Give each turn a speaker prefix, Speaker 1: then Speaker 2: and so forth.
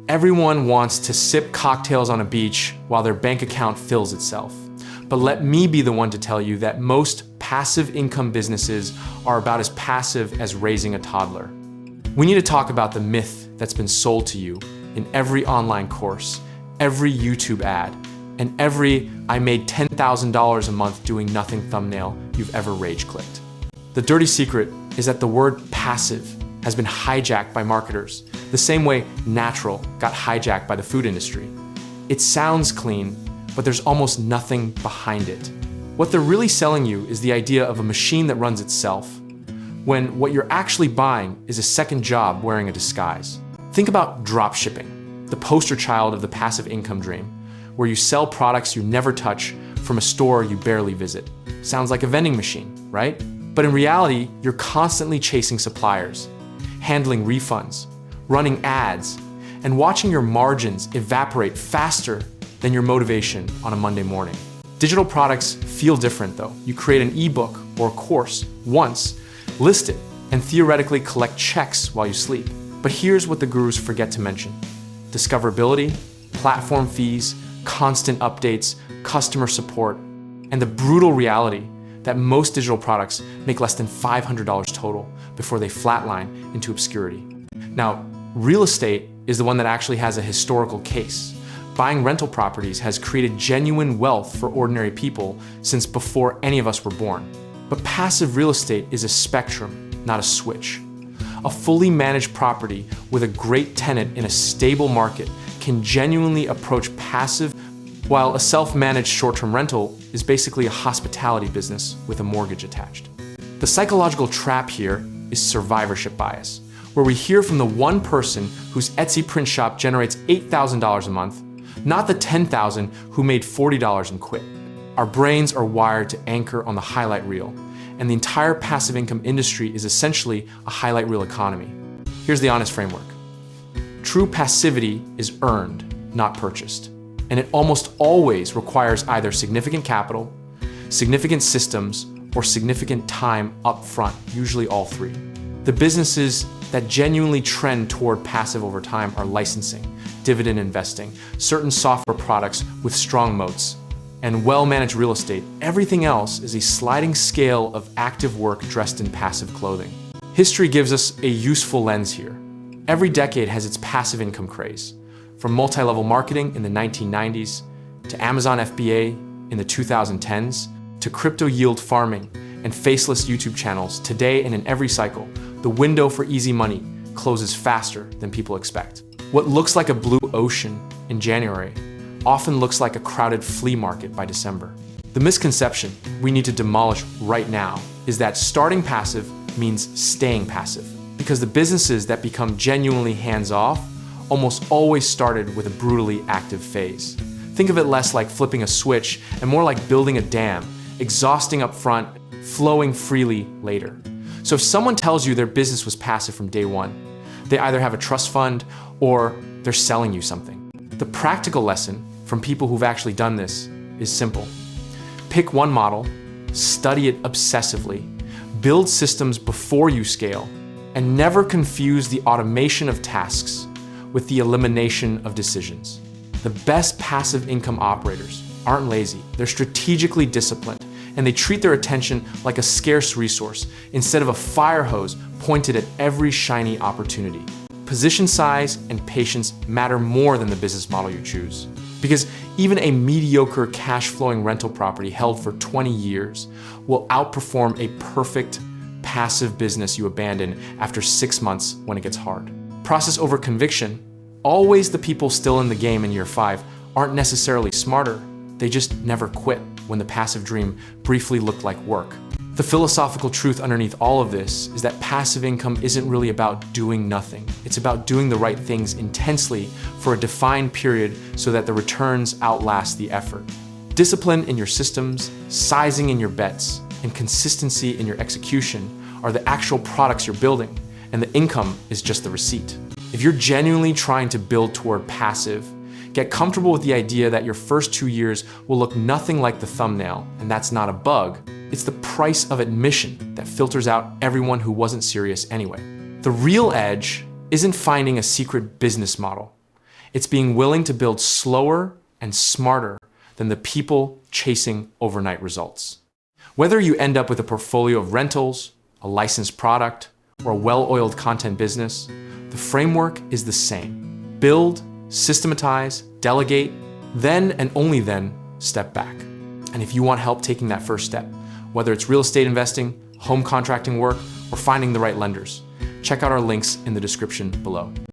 Speaker 1: Everyone wants to sip cocktails on a beach while their bank account fills itself. But let me be the one to tell you that most passive income businesses are about as passive as raising a toddler. We need to talk about the myth that's been sold to you in every online course, every YouTube ad, and every "I made $10,000 a month doing nothing" thumbnail you've ever rage-clicked. The dirty secret is that the word passive has been hijacked by marketers, the same way natural got hijacked by the food industry. It sounds clean, but there's almost nothing behind it. What they're really selling you is the idea of a machine that runs itself, when what you're actually buying is a second job wearing a disguise. Think about drop shipping, the poster child of the passive income dream, where you sell products you never touch from a store you barely visit. Sounds like a vending machine, right? But in reality, you're constantly chasing suppliers, handling refunds, running ads, and watching your margins evaporate faster than your motivation on a Monday morning. Digital products feel different though. You create an ebook or a course once, list it, and theoretically collect checks while you sleep. But here's what the gurus forget to mention: discoverability, platform fees, constant updates, customer support, and the brutal reality that most digital products make less than $500 total before they flatline into obscurity. Now, real estate is the one that actually has a historical case. Buying rental properties has created genuine wealth for ordinary people since before any of us were born. But passive real estate is a spectrum, not a switch. A fully managed property with a great tenant in a stable market can genuinely approach passive, while a self-managed short-term rental is basically a hospitality business with a mortgage attached. The psychological trap here is survivorship bias, where we hear from the one person whose Etsy print shop generates $8,000 a month, not the 10,000 who made $40 and quit. Our brains are wired to anchor on the highlight reel, and the entire passive income industry is essentially a highlight reel economy. Here's the honest framework. True passivity is earned, not purchased. And it almost always requires either significant capital, significant systems, or significant time up front, usually all three. The businesses that genuinely trend toward passive over time are licensing, dividend investing, certain software products with strong moats, and well-managed real estate. Everything else is a sliding scale of active work dressed in passive clothing. History gives us a useful lens here. Every decade has its passive income craze. From multi-level marketing in the 1990s, to Amazon FBA in the 2010s, to crypto yield farming and faceless YouTube channels, today and in every cycle, the window for easy money closes faster than people expect. What looks like a blue ocean in January often looks like a crowded flea market by December. The misconception we need to demolish right now is that starting passive means staying passive, because the businesses that become genuinely hands-off almost always started with a brutally active phase. Think of it less like flipping a switch and more like building a dam, exhausting up front, flowing freely later. So if someone tells you their business was passive from day one, they either have a trust fund or they're selling you something. The practical lesson from people who've actually done this is simple. Pick one model, study it obsessively, build systems before you scale, and never confuse the automation of tasks with the elimination of decisions. The best passive income operators aren't lazy, they're strategically disciplined, and they treat their attention like a scarce resource instead of a fire hose pointed at every shiny opportunity. Position size and patience matter more than the business model you choose. Because even a mediocre cash-flowing rental property held for 20 years will outperform a perfect passive business you abandon after 6 months when it gets hard. Process over conviction. Always the people still in the game in year 5 aren't necessarily smarter, they just never quit when the passive dream briefly looked like work. The philosophical truth underneath all of this is that passive income isn't really about doing nothing. It's about doing the right things intensely for a defined period so that the returns outlast the effort. Discipline in your systems, sizing in your bets, and consistency in your execution are the actual products you're building, and the income is just the receipt. If you're genuinely trying to build toward passive, get comfortable with the idea that your first 2 years will look nothing like the thumbnail, and that's not a bug. It's the price of admission that filters out everyone who wasn't serious anyway. The real edge isn't finding a secret business model. It's being willing to build slower and smarter than the people chasing overnight results. Whether you end up with a portfolio of rentals, a licensed product, or a well-oiled content business, the framework is the same. Build, systematize, delegate, then and only then step back. And if you want help taking that first step, whether it's real estate investing, home contracting work, or finding the right lenders, check out our links in the description below.